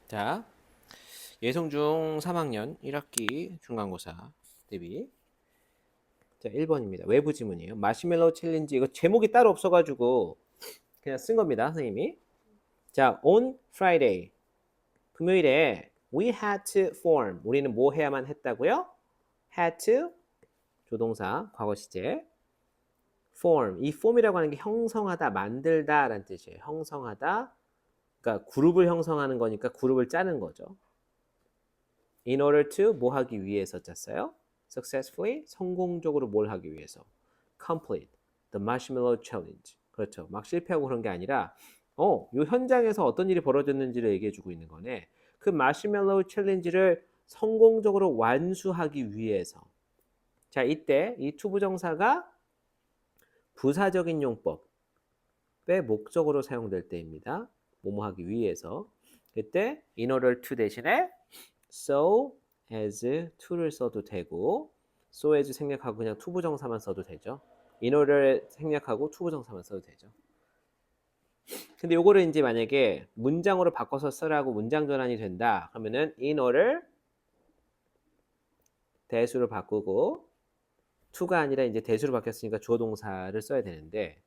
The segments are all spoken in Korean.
자, 예성중 3학년 1학기 중간고사 대비. 자, 1번입니다. 외부 지문이에요. 마시멜로우 챌린지. 이거 제목이 따로 없어가지고 그냥 쓴 겁니다, 선생님이. 자, on Friday. 금요일에 we had to form. 우리는 뭐 해야만 했다고요? had to 조동사 과거 시제. form. 이 form이라고 하는 게 형성하다, 만들다 라는 뜻이에요. 형성하다. 그러니까 그룹을 형성하는 거니까 그룹을 짜는 거죠. In order to 뭐 하기 위해서 짰어요? Successfully 성공적으로 뭘 하기 위해서? Complete the marshmallow challenge. 그렇죠. 막 실패하고 그런 게 아니라 요 현장에서 어떤 일이 벌어졌는지를 얘기해 주고 있는 거네. 그 마시멜로우 챌린지를 성공적으로 완수하기 위해서. 자, 이때 이 투부정사가 부사적인 용법의 목적으로 사용될 때입니다. 뭐뭐 하기 위해서. 그때 in order to 대신에 so as to를 써도 되고 so as 생략하고 그냥 투부정사만 써도 되죠. in order 생략하고 투부정사만 써도 되죠. 근데 요거를 이제 만약에 문장으로 바꿔서 쓰라고 문장 전환이 된다 그러면은 in order 대수로 바꾸고 to가 아니라 이제 대수로 바뀌었으니까 주어 동사를 써야 되는데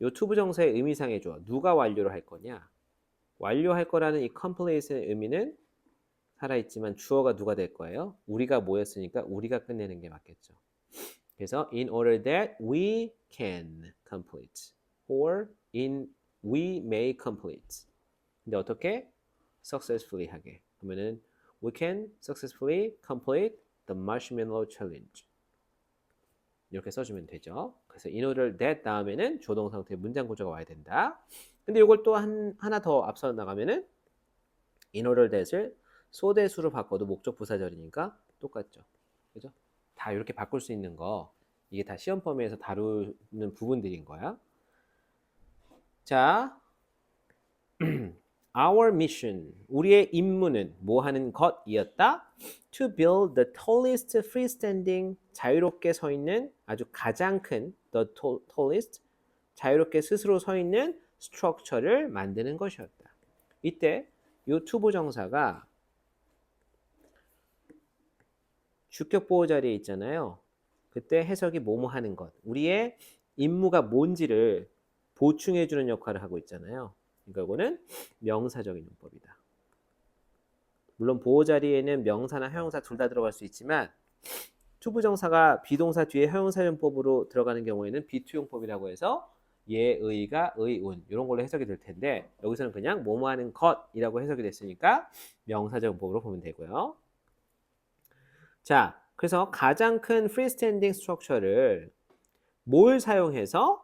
요 투부정사의 의미상의 주어 누가 완료를 할 거냐? 완료할 거라는 이 complete의 의미는 살아있지만 주어가 누가 될 거예요? 우리가 모였으니까 우리가 끝내는 게 맞겠죠. 그래서 in order that we can complete or we may complete. 근데 어떻게? successfully 하게. 그러면은 we can successfully complete the marshmallow challenge. 이렇게 써주면 되죠. 그래서 in order that 다음에는 조동 상태의 문장 구조가 와야 된다. 근데 이걸 또 하나 더 앞서 나가면은 in order that을 소대수로 바꿔도 목적 부사절이니까 똑같죠. 그죠? 다 이렇게 바꿀 수 있는 거 이게 다 시험 범위에서 다루는 부분들인 거야. 자, our mission 우리의 임무는 뭐 하는 것이었다? To build the tallest freestanding 자유롭게 서 있는 아주 가장 큰 the tallest 자유롭게 스스로 서 있는 structure를 만드는 것이었다. 이때 이 투부정사가 주격 보호 자리에 있잖아요. 그때 해석이 뭐뭐 하는 것. 우리의 임무가 뭔지를 보충해 주는 역할을 하고 있잖아요. 그러니까 이거는 명사적인 용법이다. 물론 보호 자리에는 명사나 형용사 둘 다 들어갈 수 있지만 투부정사가 비동사 뒤에 형용사 용법으로 들어가는 경우에는 비투용법이라고 해서 예, 의가, 의운 이런 걸로 해석이 될 텐데 여기서는 그냥 뭐뭐 하는 것이라고 해석이 됐으니까 명사적 용법으로 보면 되고요. 자, 그래서 가장 큰 freestanding structure를 뭘 사용해서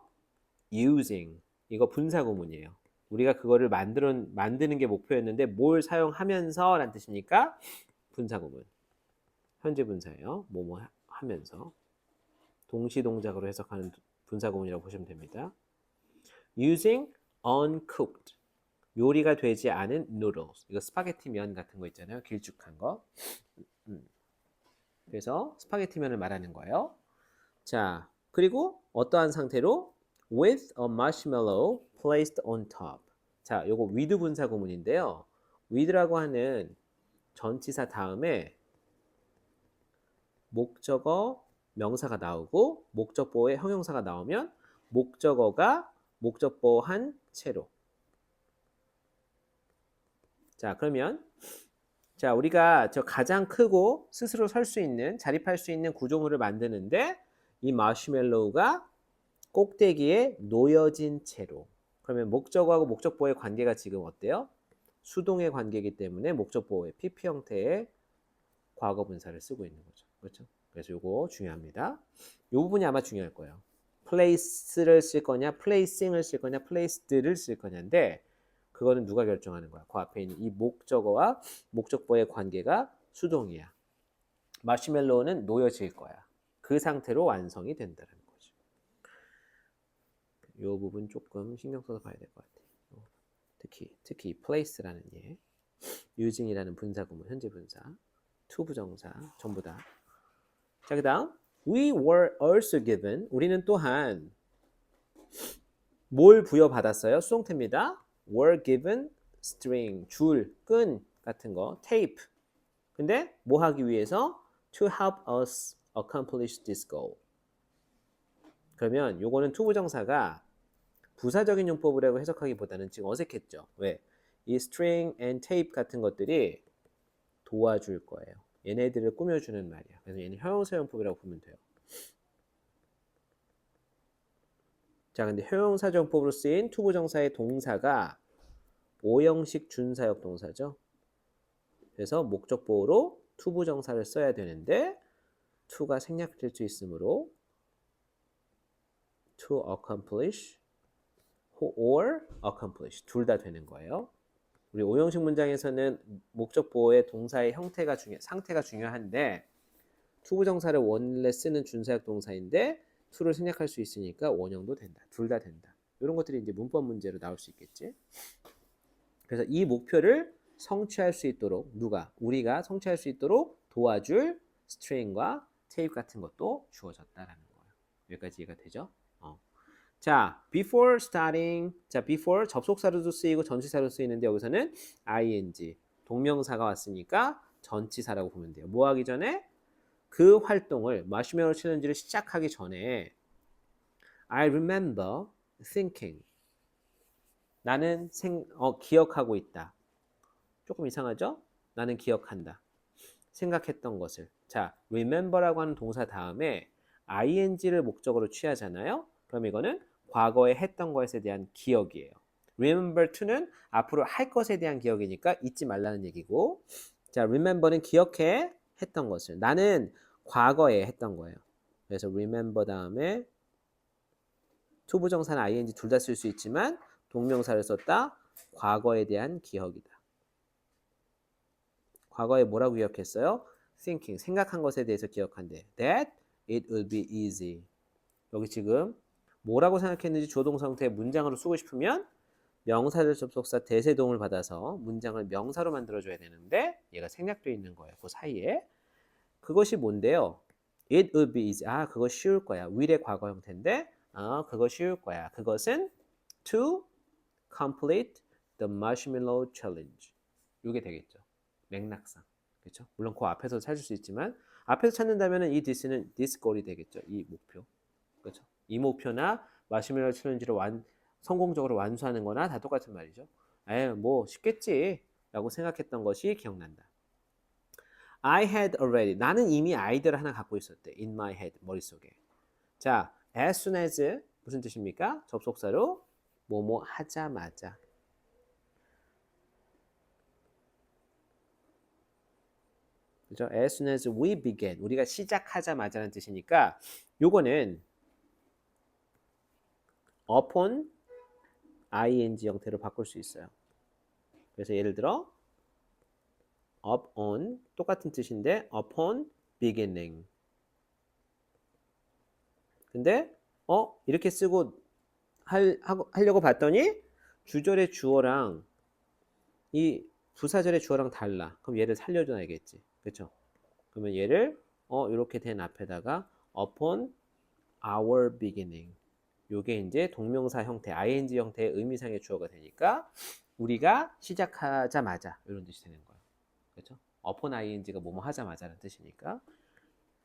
using 이거 분사 구문이에요. 우리가 그거를 만드는 게 목표였는데 뭘 사용하면서 라는 뜻이니까 분사 구문. 현재 분사예요. 뭐뭐 하면서 동시 동작으로 해석하는 분사 구문이라고 보시면 됩니다. using uncooked 요리가 되지 않은 noodles 이거 스파게티 면 같은 거 있잖아요. 길쭉한 거. 그래서 스파게티 면을 말하는 거예요. 자, 그리고 어떠한 상태로 with a marshmallow placed on top. 자, 요거 with 분사 구문인데요. with라고 하는 전치사 다음에 목적어 명사가 나오고 목적보호의 형용사가 나오면 목적어가 목적보호한 채로. 자, 그러면 자, 우리가 저 가장 크고 스스로 설 수 있는 자립할 수 있는 구조물을 만드는데 이 마시멜로우가 꼭대기에 놓여진 채로. 그러면 목적어하고 목적보호의 관계가 지금 어때요? 수동의 관계이기 때문에 목적보호의 PP 형태의 과거 분사를 쓰고 있는 거죠. 그렇죠? 그래서 이거 중요합니다. 이 부분이 아마 중요할 거예요. place를 쓸 거냐, placing을 쓸 거냐, placed를 쓸 거냐인데 그거는 누가 결정하는 거야? 그 앞에 있는 이 목적어와 목적보호의 관계가 수동이야. 마시멜로우는 놓여질 거야. 그 상태로 완성이 된다는 거죠. 이 부분 조금 신경 써서 봐야 될 것 같아요. 특히 place라는 예, using이라는 분사 구문, 현재 분사, to 부정사 전부 다. 자, 그다음 we were also given 우리는 또한 뭘 부여받았어요? 수동태입니다. were given string 줄, 끈 같은 거, tape. 근데 뭐 하기 위해서? To help us accomplish this goal. 그러면 요거는 투부정사가 부사적인 용법이라고 해석하기보다는 지금 어색했죠. 왜? 이 string and tape 같은 것들이 도와줄 거예요. 얘네들을 꾸며주는 말이야. 그래서 얘는 형용사용법이라고 보면 돼요. 자, 근데 형용사정법으로 쓰인 투부정사의 동사가 오형식 준사역 동사죠. 그래서 목적보호로 투부정사를 써야 되는데 to가 생략될 수 있으므로 to accomplish or accomplish 둘 다 되는 거예요. 우리 오형식 문장에서는 목적보호의 동사의 상태가 중요한데 투부정사를 원래 쓰는 준사역 동사인데 to를 생략할 수 있으니까 원형도 된다. 둘 다 된다. 이런 것들이 이제 문법 문제로 나올 수 있겠지. 그래서 이 목표를 성취할 수 있도록 우리가 성취할 수 있도록 도와줄 string과 tape 같은 것도 주어졌다라는 거예요. 여기까지 이해가 되죠? 자, before starting, 자, before 접속사로도 쓰이고 전치사로 쓰이는데 여기서는 ing, 동명사가 왔으니까 전치사라고 보면 돼요. 뭐 하기 전에? 그 활동을, 마시멜로 챌린지를 시작하기 전에 I remember thinking. 나는 기억하고 있다. 조금 이상하죠? 나는 기억한다. 생각했던 것을. 자, remember라고 하는 동사 다음에 ing를 목적으로 취하잖아요. 그럼 이거는 과거에 했던 것에 대한 기억이에요. remember to는 앞으로 할 것에 대한 기억이니까 잊지 말라는 얘기고, 자, remember는 기억해 했던 것을. 나는 과거에 했던 거예요. 그래서 remember 다음에 투부정사나 ing 둘 다 쓸 수 있지만 동명사를 썼다. 과거에 대한 기억이다. 과거에 뭐라고 기억했어요? thinking, 생각한 것에 대해서 기억한대. That it will be easy. 여기 지금 뭐라고 생각했는지 주어동사 형태의 문장으로 쓰고 싶으면 명사절 접속사 대세 도움을 받아서 문장을 명사로 만들어줘야 되는데 얘가 생략되어 있는 거예요. 그 사이에. 그것이 뭔데요? It will be easy. 아, 그거 쉬울 거야. will의 과거 형태인데 그거 쉬울 거야. 그것은 to complete the marshmallow challenge. 이게 되겠죠. 맥락상. 그렇죠? 물론 그 앞에서 찾을 수 있지만 앞에서 찾는다면 이 this는 this goal이 되겠죠. 이 목표. 그렇죠? 이 목표나 마시멜로 챌린지를 성공적으로 완수하는 거나 다 똑같은 말이죠. 뭐 쉽겠지 라고 생각했던 것이 기억난다. I had already. 나는 이미 아이디어를 하나 갖고 있었대. In my head. 머릿속에. 자, as soon as 무슨 뜻입니까? 접속사로 뭐뭐 하자마자. 그죠? As soon as we began. 우리가 시작하자마자라는 뜻이니까 요거는 upon ing 형태로 바꿀 수 있어요. 그래서 예를 들어 up on 똑같은 뜻인데 upon beginning. 근데 이렇게 쓰고 하려고 봤더니 주절의 주어랑 이 부사절의 주어랑 달라. 그럼 얘를 살려줘야겠지. 그렇죠? 그러면 얘를 이렇게 된 앞에다가 upon our beginning. 요게 이제 동명사 형태, ing 형태의 의미상의 주어가 되니까 우리가 시작하자마자 이런 뜻이 되는 거예요. 그렇죠? upon ing가 뭐뭐 하자마자라는 뜻이니까.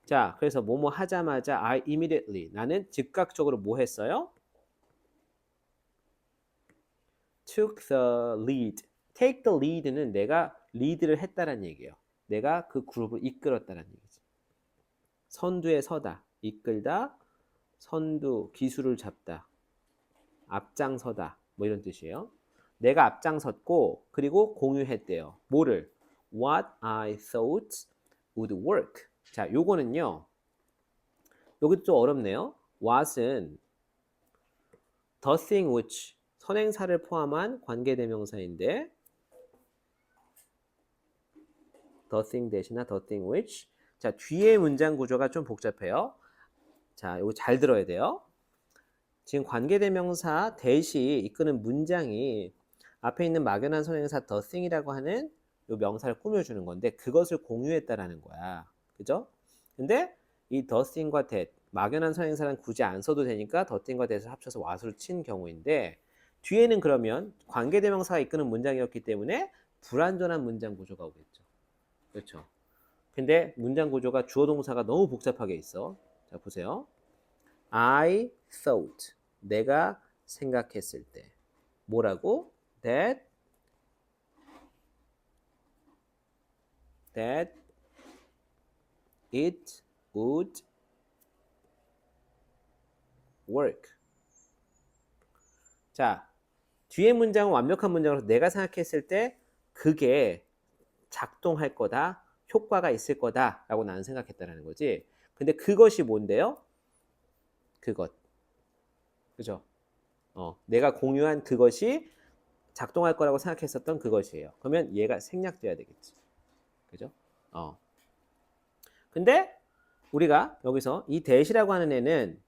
자, 그래서 뭐뭐 하자마자 I immediately. 나는 즉각적으로 뭐 했어요? took the lead. take the lead는 내가 리드를 했다라는 얘기예요. 내가 그 그룹을 이끌었다라는 얘기지. 선두에 서다, 이끌다, 선두, 기술을 잡다, 앞장서다, 뭐 이런 뜻이에요. 내가 앞장섰고 그리고 공유했대요. 뭐를? What I thought would work. 자, 요거는요. 여기도 좀 어렵네요. what은 the thing which 선행사를 포함한 관계대명사인데 the thing 대신에 the thing which. 자, 뒤에 문장 구조가 좀 복잡해요. 자, 이거 잘 들어야 돼요. 지금 관계대명사 대시 이끄는 문장이 앞에 있는 막연한 선행사 the thing이라고 하는 이 명사를 꾸며주는 건데 그것을 공유했다라는 거야. 그죠? 근데 이 the thing과 that 막연한 선행사는 굳이 안 써도 되니까 the thing과 that을 합쳐서 what을 친 경우인데 뒤에는 그러면 관계대명사가 이끄는 문장이었기 때문에 불완전한 문장 구조가 오겠죠. 그렇죠. 근데 문장 구조가 주어 동사가 너무 복잡하게 있어. 자, 보세요. I thought. 내가 생각했을 때. 뭐라고? That it would work. 자, 뒤에 문장은 완벽한 문장으로서 내가 생각했을 때 그게 작동할 거다, 효과가 있을 거다라고 나는 생각했다라는 거지. 근데 그것이 뭔데요? 그것. 그죠? 내가 공유한 그것이 작동할 거라고 생각했었던 그것이에요. 그러면 얘가 생략돼야 되겠지. 그죠? 근데 우리가 여기서 이 that이라고 하는 애는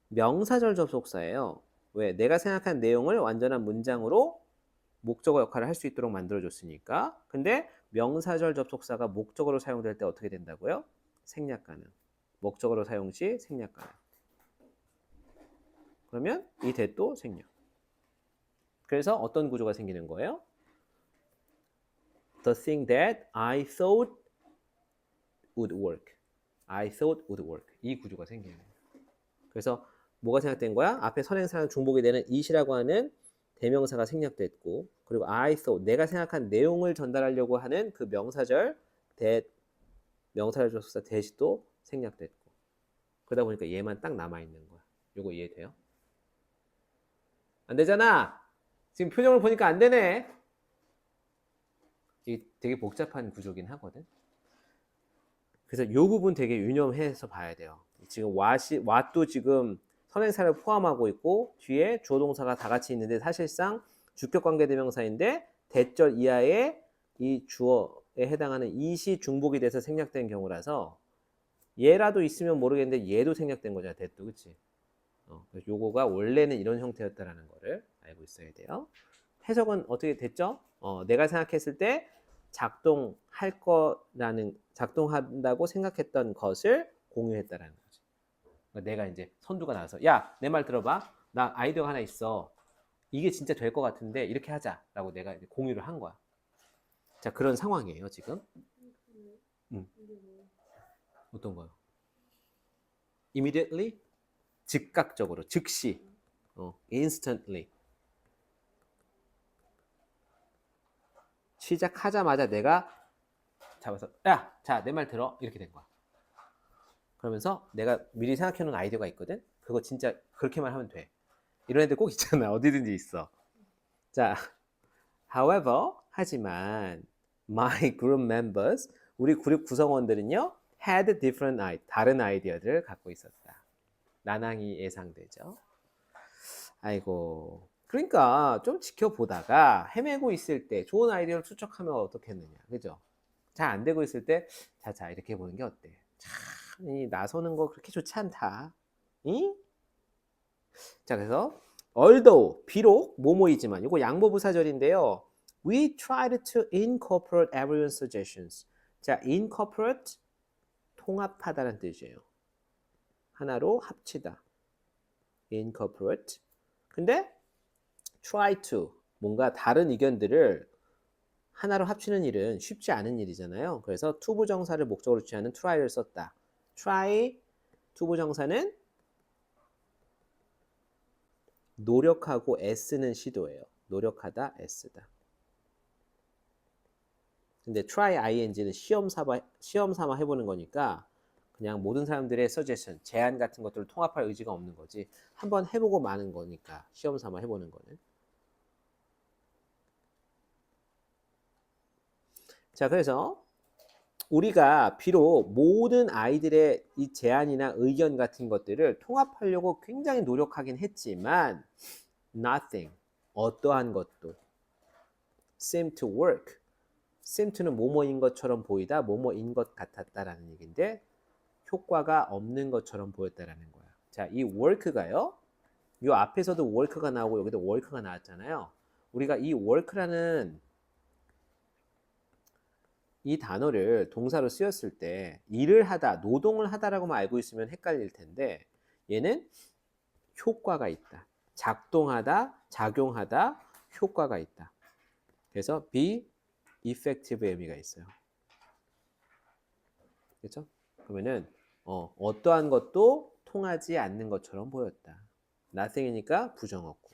명사절 접속사예요. 왜? 내가 생각한 내용을 완전한 문장으로 목적어 역할을 할 수 있도록 만들어줬으니까. 근데 명사절 접속사가 목적어로 사용될 때 어떻게 된다고요? 생략 가능. 목적어로 사용 시 생략 가능. 그러면 이 that도 생략. 그래서 어떤 구조가 생기는 거예요? The thing that I thought would work. I thought would work. 이 구조가 생기는 거예요. 그래서 뭐가 생략된 거야? 앞에 선행사랑 중복이 되는 it이라고 하는 대명사가 생략됐고, 그리고 I thought, 내가 생각한 내용을 전달하려고 하는 그 명사절 that, 명사절 접속사 that이 또 생략됐고, 그러다 보니까 얘만 딱 남아있는 거야. 요거 이해돼요? 안 되잖아. 지금 표정을 보니까 안 되네. 이게 되게 복잡한 구조긴 하거든. 그래서 요 부분 되게 유념해서 봐야 돼요. 지금 what도 지금 선행사를 포함하고 있고 뒤에 주어 동사가 다 같이 있는데 사실상 주격관계대명사인데 대절 이하의 이 주어에 해당하는 it이 중복이 돼서 생략된 경우라서 얘라도 있으면 모르겠는데 얘도 생략된 거잖아. 대도 그치? 그래서 요거가 원래는 이런 형태였다라는 거를 알고 있어야 돼요. 해석은 어떻게 됐죠? 내가 생각했을 때 작동한다고 생각했던 것을 공유했다라는 거지. 그러니까 내가 이제 선두가 나와서 야, 내 말 들어봐. 나 아이디어가 하나 있어. 이게 진짜 될 것 같은데 이렇게 하자라고 내가 이제 공유를 한 거야. 자, 그런 상황이에요 지금. 어떤 거요? Immediately, 즉각적으로, 즉시, instantly. 시작하자마자 내가 잡아서 야, 자, 내 말 들어. 이렇게 된 거야. 그러면서 내가 미리 생각해 놓은 아이디어가 있거든. 그거 진짜 그렇게만 하면 돼. 이런 애들 꼭 있잖아. 어디든지 있어. 자, however, 하지만 my group members, 우리 그룹 구성원들은요, had different 다른 아이디어들을 갖고 있었다. 난항이 예상되죠. 아이고. 그러니까 좀 지켜보다가 헤매고 있을 때 좋은 아이디어를 추적하면 어떻겠느냐. 그죠? 잘 안 되고 있을 때, 자, 이렇게 해보는 게 어때? 참, 이 나서는 거 그렇게 좋지 않다. 응? 자, 그래서 although, 비록, 뭐뭐이지만, 이거 양보부사절인데요. We tried to incorporate everyone's suggestions. 자, incorporate, 통합하다는 뜻이에요. 하나로 합치다. incorporate. 근데 try to, 뭔가 다른 의견들을 하나로 합치는 일은 쉽지 않은 일이잖아요. 그래서 to 부정사를 목적으로 취하는 try를 썼다. try, to 부정사는 노력하고 애쓰는 시도예요. 노력하다, 애쓰다. 근데 try ing는 시험 삼아 해보는 거니까 그냥 모든 사람들의 suggestion, 제안 같은 것들을 통합할 의지가 없는 거지. 한번 해보고 마는 거니까 시험 삼아 해보는 거는. 자, 그래서 우리가 비록 모든 아이들의 이 제안이나 의견 같은 것들을 통합하려고 굉장히 노력하긴 했지만 nothing, 어떠한 것도 seemed to work. seem to는 뭐뭐인 것처럼 보이다, 뭐뭐인 것 같았다라는 얘기인데 효과가 없는 것처럼 보였다라는 거야. 자, 이 work가요. 이 앞에서도 work가 나오고 여기도 work가 나왔잖아요. 우리가 이 work라는 이 단어를 동사로 쓰였을 때 일을 하다, 노동을 하다라고만 알고 있으면 헷갈릴 텐데 얘는 효과가 있다. 작동하다, 작용하다, 효과가 있다. 그래서 be effective 의미가 있어요. 그렇죠? 그러면은 어떠한 것도 통하지 않는 것처럼 보였다. nothing이니까 부정어고.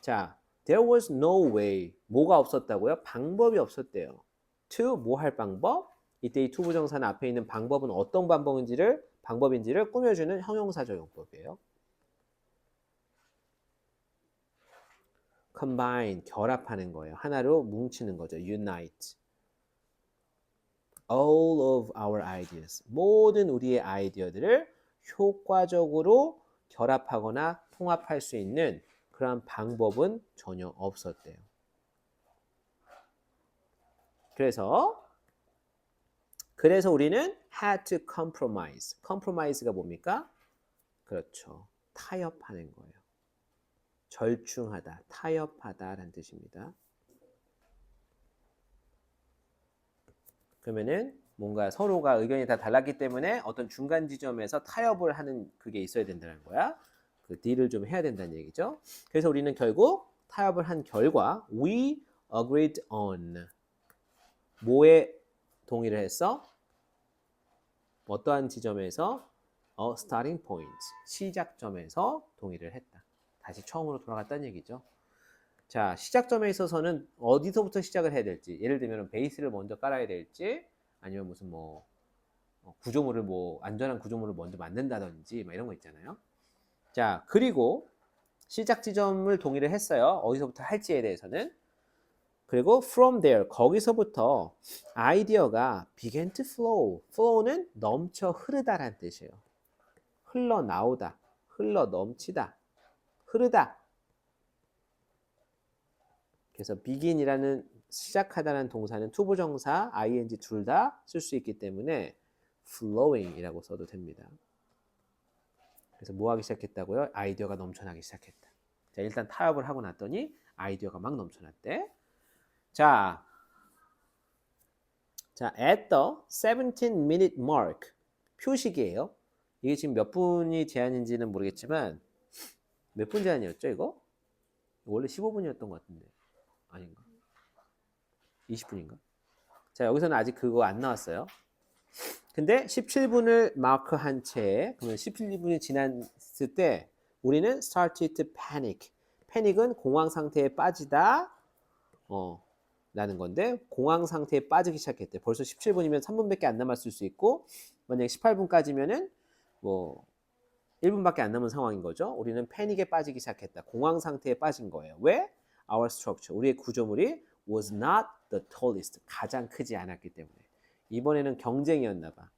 자, there was no way. 뭐가 없었다고요? 방법이 없었대요. to 뭐 할 방법? 이때 이 to 부정사는 앞에 있는 방법은 어떤 방법인지를 꾸며주는 형용사적용법이에요. combine 결합하는 거예요. 하나로 뭉치는 거죠. unite. all of our ideas. 모든 우리의 아이디어들을 효과적으로 결합하거나 통합할 수 있는 그런 방법은 전혀 없었대요. 그래서 우리는 had to compromise. compromise가 뭡니까? 그렇죠. 타협하는 거예요. 절충하다, 타협하다라는 뜻입니다. 그러면은 뭔가 서로가 의견이 다 달랐기 때문에 어떤 중간 지점에서 타협을 하는 그게 있어야 된다는 거야. 그 딜을 좀 해야 된다는 얘기죠. 그래서 우리는 결국 타협을 한 결과 we agreed on 뭐에 동의를 했어? 어떠한 지점에서 starting point 시작점에서 동의를 했다. 다시 처음으로 돌아갔다는 얘기죠. 자, 시작점에 있어서는 어디서부터 시작을 해야 될지, 예를 들면 베이스를 먼저 깔아야 될지, 아니면 무슨 구조물을 안전한 구조물을 먼저 만든다든지 이런 거 있잖아요. 자, 그리고 시작 지점을 동의를 했어요. 어디서부터 할지에 대해서는. 그리고 from there 거기서부터 아이디어가 began to flow. flow는 넘쳐 흐르다라는 뜻이에요. 흘러나오다, 흘러 넘치다, 흐르다. 그래서 begin이라는 시작하다는 동사는 투부정사, ing 둘 다 쓸 수 있기 때문에 flowing이라고 써도 됩니다. 그래서 뭐 하기 시작했다고요? 아이디어가 넘쳐나기 시작했다. 자, 일단 타협을 하고 났더니 아이디어가 막 넘쳐났대. 자, at the 17-minute mark 표식이에요. 이게 지금 몇 분이 제한인지는 모르겠지만 몇 분 제한이었죠, 이거? 원래 15분이었던 것 같은데. 아닌가? 20분인가? 자, 여기서는 아직 그거 안 나왔어요. 근데 17분을 마크한 채, 그러면 17분이 지났을 때 우리는 started to panic. 패닉은 공황 상태에 빠지다 라는 건데 공황 상태에 빠지기 시작했대. 벌써 17분이면 3분밖에 안 남았을 수 있고 만약에 18분까지면은 1분밖에 안 남은 상황인 거죠. 우리는 패닉에 빠지기 시작했다. 공황 상태에 빠진 거예요. 왜? Our structure, 우리의 구조물이 was not the tallest, 가장 크지 않았기 때문에. 이번에는 경쟁이었나 봐.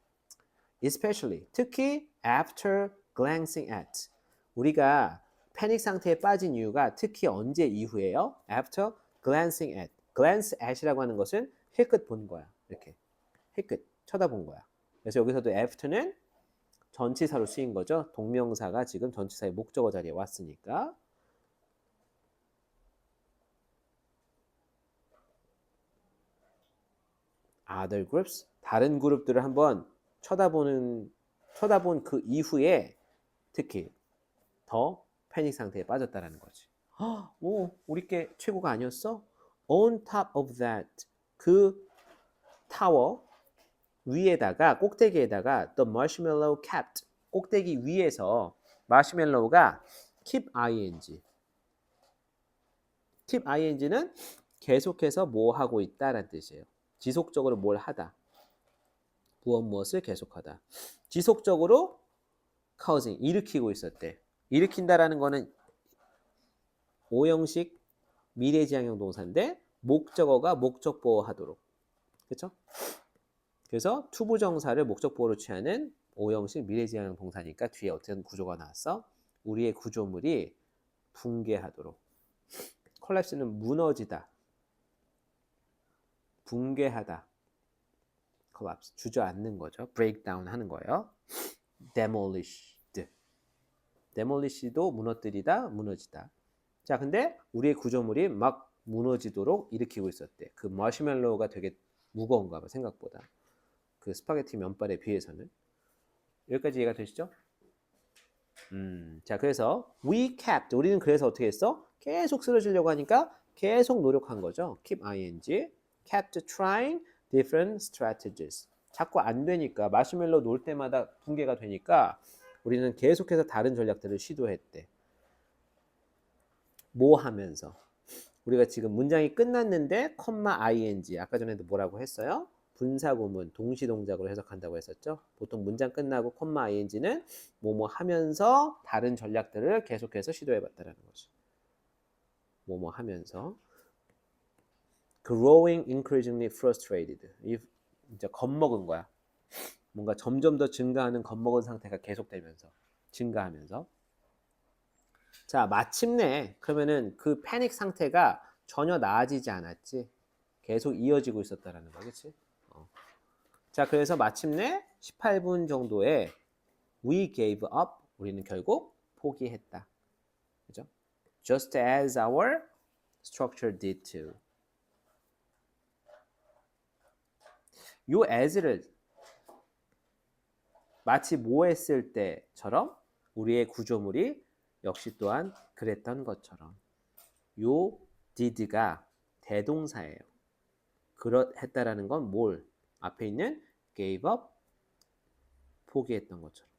Especially, 특히 after glancing at. 우리가 패닉 상태에 빠진 이유가 특히 언제 이후에요? After glancing at. glance at이라고 하는 것은 힐끗 본 거야. 이렇게 힐끗 쳐다본 거야. 그래서 여기서도 after는 전치사로 쓰인 거죠. 동명사가 지금 전치사의 목적어 자리에 왔으니까. Other groups, 다른 그룹들을 한번 쳐다본 그 이후에 특히 더 패닉 상태에 빠졌다라는 거지. 오, 우리 게 최고가 아니었어? On top of that, 그 타워 위에다가 꼭대기에다가 the marshmallow kept, 꼭대기 위에서 마시멜로우가 keep ing. keep ing는 계속해서 뭐 하고 있다라는 뜻이에요. 지속적으로 뭘 하다. 무엇을 계속하다. 지속적으로 causing, 일으키고 있었대. 일으킨다라는 거는 오형식 미래지향형 동사인데 목적어가 목적보호하도록. 그렇죠? 그래서 투부정사를 목적보호로 취하는 오형식 미래지향형 동사니까 뒤에 어떤 구조가 나왔어? 우리의 구조물이 붕괴하도록. 콜랩스는 무너지다. 붕괴하다. collapse, 주저앉는 거죠. breakdown 하는 거예요. demolished. demolish도 무너뜨리다, 무너지다. 자, 근데 우리의 구조물이 막 무너지도록 일으키고 있었대. 그 마시멜로우가 되게 무거운가 봐, 생각보다. 그 스파게티 면발에 비해서는. 여기까지 이해가 되시죠? 자, 그래서 we kept, 우리는 그래서 어떻게 했어? 계속 쓰러지려고 하니까 계속 노력한 거죠. keep ing. kept trying different strategies. 자꾸 안 되니까 마시멜로 놓을 때마다 붕괴가 되니까 우리는 계속해서 다른 전략들을 시도했대. 뭐 하면서? 우리가 지금 문장이 끝났는데 컴마 ing 아까 전에도 뭐라고 했어요? 분사구문 동시동작으로 해석한다고 했었죠. 보통 문장 끝나고 컴마 ing는 뭐뭐 하면서 다른 전략들을 계속해서 시도해봤다라는 거지. 뭐뭐 하면서 growing increasingly frustrated. 이제 겁먹은 거야. 뭔가 점점 더 증가하는 겁먹은 상태가 계속되면서 증가하면서 자 마침내 그러면은 그 패닉 상태가 전혀 나아지지 않았지. 계속 이어지고 있었다라는 거, 그렇지? 자 그래서 마침내 18분 정도에 we gave up. 우리는 결국 포기했다. 그죠? Just as our structure did too. 요 as를 마치 뭐 했을 때처럼 우리의 구조물이 역시 또한 그랬던 것처럼 요 did가 대동사예요. 했다라는 건 뭘? 앞에 있는 gave up 포기했던 것처럼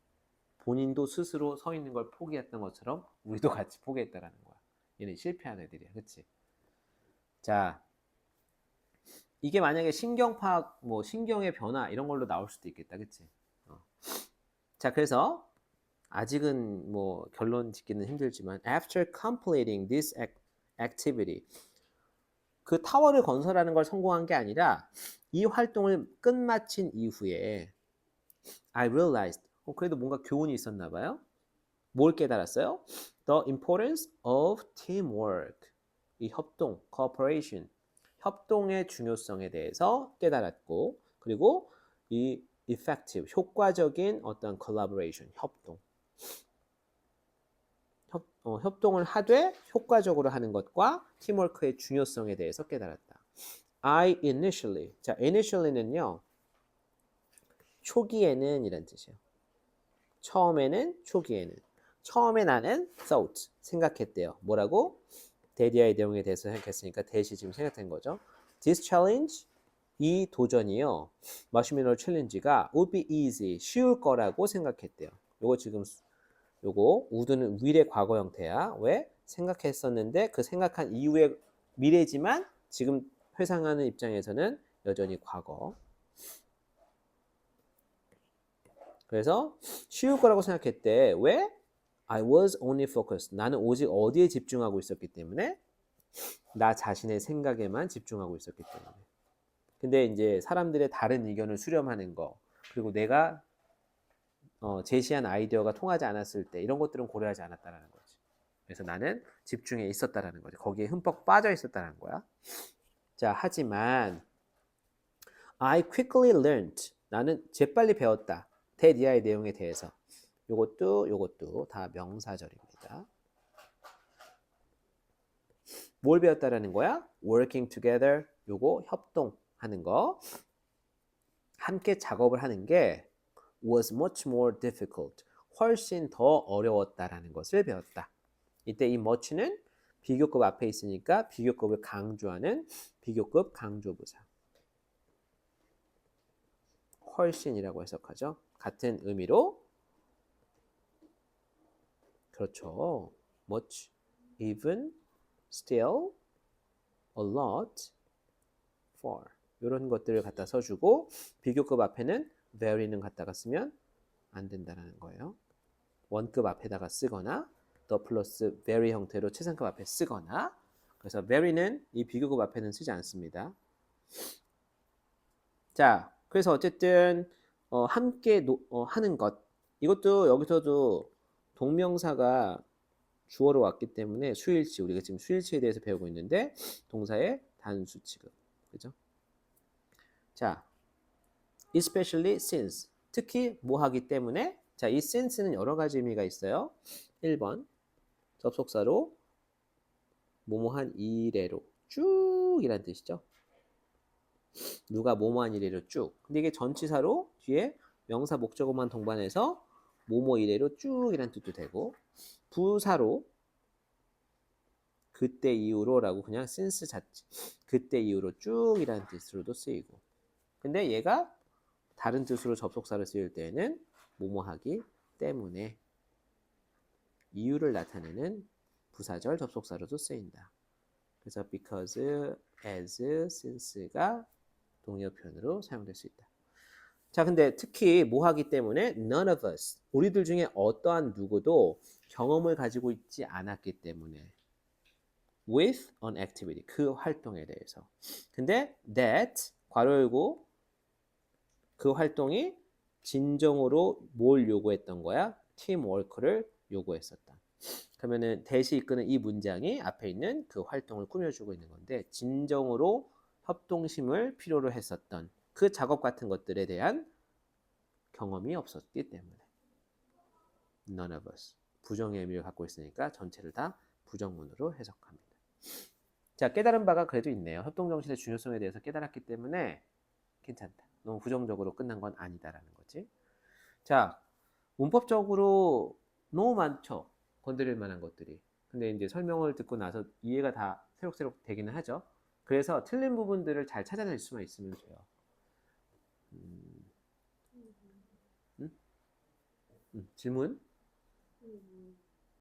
본인도 스스로 서 있는 걸 포기했던 것처럼 우리도 같이 포기했다라는 거야. 얘는 실패한 애들이야. 그치? 자 이게 만약에 신경파악 뭐 신경의 변화 이런 걸로 나올 수도 있겠다. 그치? 자 그래서 아직은 뭐 결론 짓기는 힘들지만 after completing this activity 그 타워를 건설하는 걸 성공한 게 아니라 이 활동을 끝마친 이후에 I realized 그래도 뭔가 교훈이 있었나 봐요. 뭘 깨달았어요? The importance of teamwork 이 협동, cooperation 협동의 중요성에 대해서 깨달았고 그리고 이 effective 효과적인 어떤 collaboration 협동 협동을 하되 효과적으로 하는 것과 팀워크의 중요성에 대해서 깨달았다. I initially 자 initially는요 초기에는 이란 뜻이에요. 처음에는 초기에는 처음에 나는 thought 생각했대요. 뭐라고? 데디아의 내용에 대해서 생각했으니까 대시 지금 생각된 거죠. This challenge 이 도전이요. 마시멜로 챌린지가 would be easy 쉬울 거라고 생각했대요. 요거 지금 요거 would는 미래 과거 형태야. 왜? 생각했었는데 그 생각한 이후의 미래지만 지금 회상하는 입장에서는 여전히 과거. 그래서 쉬울 거라고 생각했대. 왜? I was only focused. 나는 오직 어디에 집중하고 있었기 때문에 나 자신의 생각에만 집중하고 있었기 때문에. 근데 이제 사람들의 다른 의견을 수렴하는 거 그리고 내가 제시한 아이디어가 통하지 않았을 때 이런 것들은 고려하지 않았다라는 거지. 그래서 나는 집중해 있었다라는 거지. 거기에 흠뻑 빠져 있었다라는 거야. 자, 하지만 I quickly learned. 나는 재빨리 배웠다. 테디아의 내용에 대해서. 요것도 다 명사절입니다. 뭘 배웠다라는 거야? working together. 요거 협동하는 거. 함께 작업을 하는 게 was much more difficult. 훨씬 더 어려웠다라는 것을 배웠다. 이때 이 much는 비교급 앞에 있으니까 비교급을 강조하는 비교급 강조부사. 훨씬이라고 해석하죠. 같은 의미로 그렇죠. much, even, still, a lot, far 이런 것들을 갖다 써주고 비교급 앞에는 very는 갖다가 쓰면 안 된다는 거예요. 원급 앞에다가 쓰거나 the 플러스 very 형태로 최상급 앞에 쓰거나 그래서 very는 이 비교급 앞에는 쓰지 않습니다. 자, 그래서 어쨌든 함께 하는 것 이것도 여기서도 동명사가 주어로 왔기 때문에 수일치 우리가 지금 수일치에 대해서 배우고 있는데 동사의 단수 취급 그죠? 자, especially since 특히 뭐 하기 때문에 자, 이 since는 여러 가지 의미가 있어요. 1번 접속사로 뭐뭐한 이래로 쭉 이란 뜻이죠. 누가 뭐뭐한 이래로 쭉. 근데 이게 전치사로 뒤에 명사 목적어만 동반해서 뭐뭐 이래로 쭉 이란 뜻도 되고 부사로 그때 이후로라고 그냥 since 자체 그때 이후로 쭉이라는 뜻으로도 쓰이고 근데 얘가 다른 뜻으로 접속사를 쓰일 때는 뭐뭐 하기 때문에 이유를 나타내는 부사절 접속사로도 쓰인다. 그래서 because, as, since가 동의어 표현으로 사용될 수 있다. 자, 근데 특히 뭐 하기 때문에 none of us, 우리들 중에 어떠한 누구도 경험을 가지고 있지 않았기 때문에 with an activity, 그 활동에 대해서. 근데 that, 괄호 열고 그 활동이 진정으로 뭘 요구했던 거야? 팀워크를 요구했었다. 그러면은 대시 이끄는 이 문장이 앞에 있는 그 활동을 꾸며주고 있는 건데 진정으로 협동심을 필요로 했었던 그 작업 같은 것들에 대한 경험이 없었기 때문에 none of us 부정의 의미를 갖고 있으니까 전체를 다 부정문으로 해석합니다. 자, 깨달은 바가 그래도 있네요. 협동정신의 중요성에 대해서 깨달았기 때문에 괜찮다. 너무 부정적으로 끝난 건 아니다라는 거지. 자, 문법적으로 너무 많죠. 건드릴 만한 것들이. 근데 이제 설명을 듣고 나서 이해가 다 새록새록 되기는 하죠. 그래서 틀린 부분들을 잘 찾아낼 수만 있으면 돼요. 질문?